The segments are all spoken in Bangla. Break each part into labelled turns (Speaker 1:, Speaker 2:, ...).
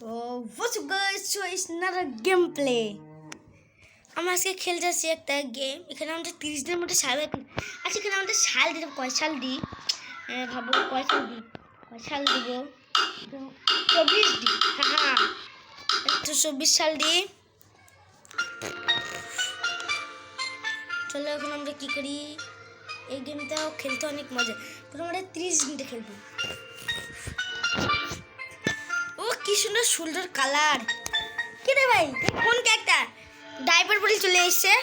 Speaker 1: Oh, what's up guys? So it's another gameplay. আমরা আজকে খেলতে যাচ্ছি একটা গেম। এখানে আমাদের 30 দিনের মধ্যে সাল আচ্ছা এখানে আমাদের সাল দিতে কয় সাল দিই ভাবো কয় সাল দিব 24 দিই। হ্যাঁ 24 সাল দিই। চলো এখন আমরা কি করি, এই গেমটাও খেলতে অনেক মজা। প্রথমে আমরা 30 মিনিটে খেলবো। ও কি সুন্দর সুন্দর কালার। কি রে ভাই কোন ক্যারেক্টার ডাইপার পরে চলে এসেছে?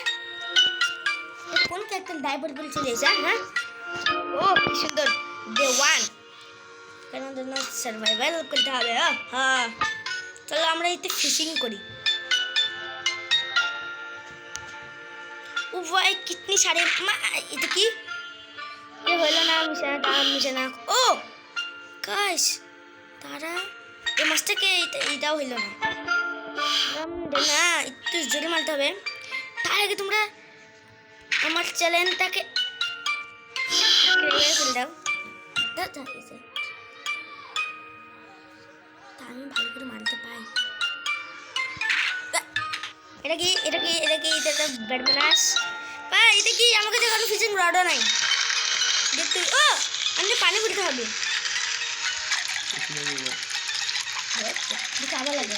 Speaker 1: কোন ক্যারেক্টার ডাইপার পরে চলে এসেছে? হ্যাঁ ও কি সুন্দর ডে 1 কেন না সার্ভাইভাল করতে হবে। হ্যাঁ চলো আমরা এতে ফিশিং করি। ও ভাই কিতনি সারে এটা কি এ হলো না মিশানা ও গাইস তারা এই মাছটাকে এইটাও হইল না না একটু জোরে মারতে হবে। তার আগে তোমরা আমার চ্যানেলটাকে করে দাও। আমি ভালো করে মারতে পাই। এটা কি এটা ব্যাটম্যানাস ভাই এটা কি আমার কাছে কোনো ফিশিং রডও নাই দেখতে। ও আমি পানি পড়তে হবে দেখে আবার লাগে।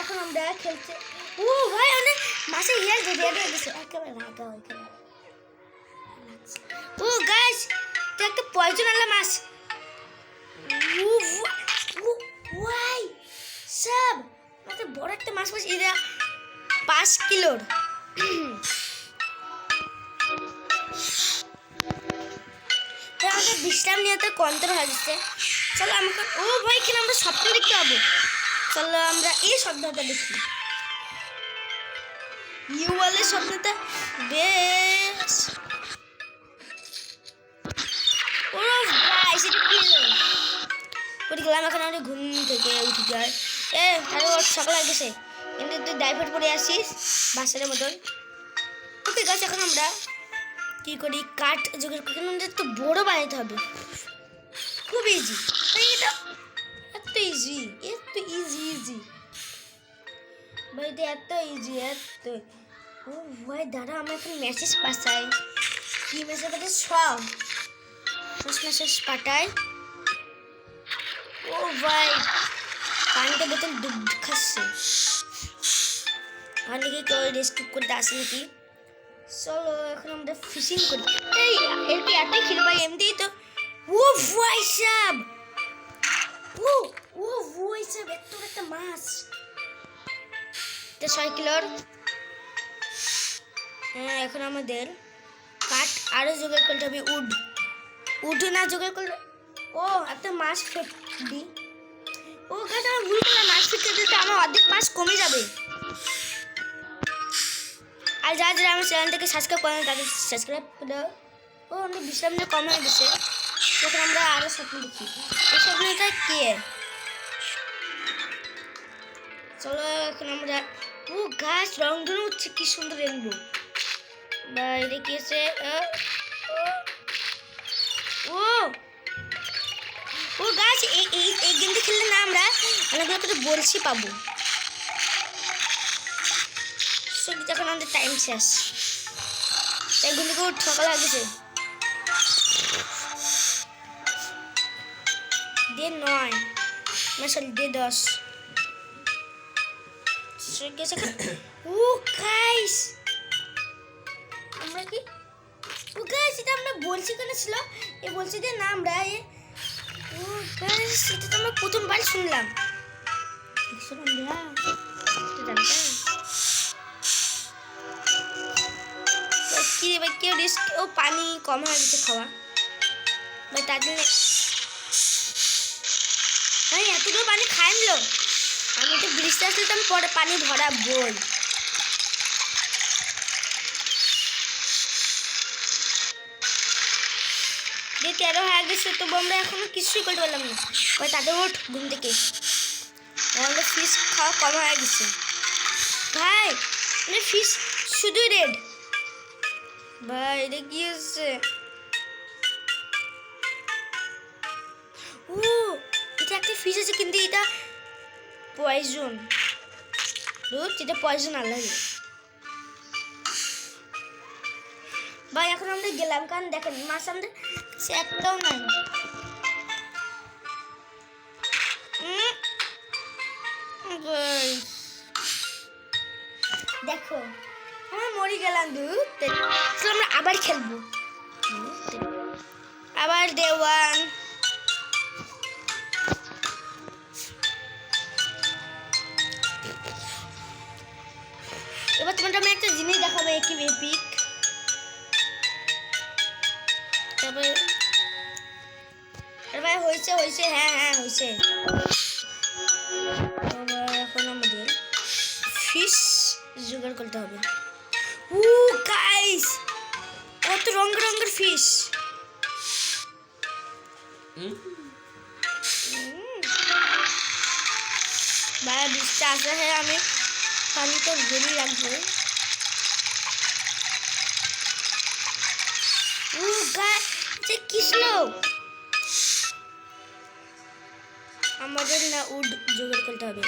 Speaker 1: এখন আমরা খেলতে ও ভাই অনেক মাসে ইয়ার রেডি হয়ে গেছে একেবারে রাগা ওইখানে। ও গাইস এটা একটা পয়জন আলা মাছ। ওয়াই সব মানে বড় একটা মাছ মাছ এটা 5 কিলোর। আমাদের বিশ্রাম নিয়ে তো কন্তর হয়ে যাচ্ছে। চলো আমাকে ও ভাই কিনা আমরা স্বপ্ন দেখতে পাবো। চলো আমরা এই স্বপ্নটা দেখি। নিউ ওয়ার্ল্ডের স্বপ্নটা বেশ ও ভাই সেটা কি ওটি গেলাম। এখন আমাদের ঘুম থেকে উঠে যায় তাহলে ওর সকাল হয়ে গেছে কিন্তু তুই ডাইভার পরে আসিস বাচ্চাদের মতন। ওকে গাছ এখন আমরা কি করি কাঠ জোগাড় করে আমাদের তো বড় বানাইতে হবে। খুব ইজি এটা এত ইজি ভাই এটা এত ইজি এত। ও ভাই দাঁড়া আমরা এখন মেসেজ পাঠাই। কি মেসেজ পাঠাই সব মেসেজ পাঠাই। ও ভাই পানিটা বোতল ডুব খাচ্ছে ওখান থেকে কেউ রেস্কিউ করতে আসে নাকি। চলো এখন আমরা ফিশিং করি। এই এর কি এতই খিল ভাই এমনিই তো। ও ভাই সাব ও ভাই সাব এত একটা মাছ এটা 6 কিলোর। হ্যাঁ এখন আমাদের কাঠ আরো জোগাড় করতে হবে। উড না জোগাড় করলে ও একটা মাছ ফেটবি। ও গাছ আমার ভুল করলাম মাছ ফেটতে দিতে আমার অর্ধেক মাছ কমে যাবে। আর যারা আমার চ্যানেলটাকে সাবস্ক্রাইব করেন তাদের সাবস্ক্রাইব করে দাও। ও আমরা বিশ্রাম নিয়ে কম হয়ে গেছে তখন আমরা আরও স্বপ্ন দেখি। এই স্বপ্নটা কে চলো এখন আমরা ও গাছ রং ধরে উঠছে কি সুন্দর রেনবো বাইরে কি আছে। ও গাছ এই গেমটা খেললে না আমরা অনেকগুলো করে বলছি পাবো। যখন আমাদের টাইম শেষ তাই ঘুম থেকে সকাল হয়ে গেছে ডে 9 না সরি ডে 10 ও গাইস আমরা কি ও গাইস এটা আমরা বলছি কেন ছিল এ বলছি যে না আমরা ও গাইস এটা তো আমরা প্রথমবার শুনলাম। কি রে ভাই কেউ রিস্ক ও পানি কম হয়ে গেছে খাওয়া ভাই তার জন্য ভাই এতগুলো পানি খাই নিল। আমি তো বৃষ্টি আসলে তো আমি পরে পানি ভরাবই। যে 13 হয়ে গেছে তবু আমরা এখনো কিছুই করতে পারলাম না। ভাই তাদের ওঠ ঘুম থেকে আমাদের ফিশ খাওয়া কম হয়ে গেছে ভাই। ফিশ শুধুই রেড ভাই এটা কি হচ্ছে? ও এটা একটা ফিশ আছে কিন্তু এটা পয়জন। এটা পয়জন আর লাগে ভাই। এখন আমরা গেলাম কারণ দেখেন মাছ আমাদের একটাও নাই। দেখো আমরা মরে গেলাম আমরা আবার খেলবো। আবার দেওয়ান এবার তোমাদের আমি একটা জিনিস দেখাবো কি এপিক। তারপরে ভাই হয়েছে হয়েছে, হ্যাঁ হ্যাঁ হয়েছে। এখন আমাদের ফিশ জোগাড় করতে হবে। ও গাইস কত রঙের রঙের ফিশ। ভাই বৃষ্টি আসা হ্যাঁ আমি পানিটা ভরে রাখবো। ও গাইস যে কি স্লো। আমাদের না উড জোগাড় করতে হবে।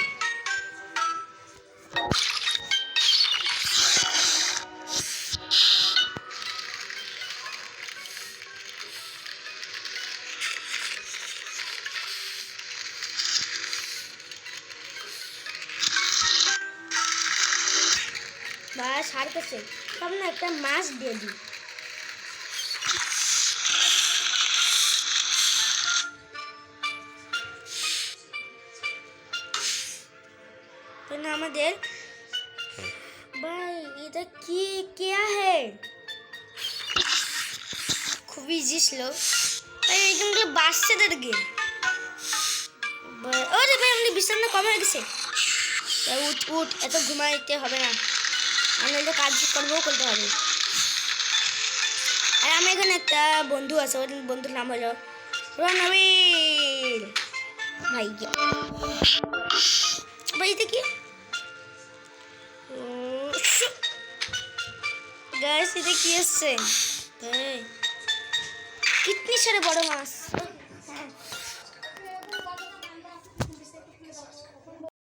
Speaker 1: বাস আর কাছে তখন না একটা মাছ দিয়ে দিই। আমাদের ভাই এটা কি क्या है খুব ইজি স্লো। ভাই এই গেমগুলো বাচ্চাদের গেম। ওরে ভাই আমাদের বিছানা কম হয়ে গেছে। উঠ উঠ এত ঘুমাইতে হবে না, আমাদের কাজ কর্মও করতে হবে। আর আমার এখানে একটা বন্ধু আছে, ওর বন্ধুর নাম হলো রণবীর। ভাই ভাই এটা কি গাইস এটা কি আসছে? কিতনি সারে বড় মাছ।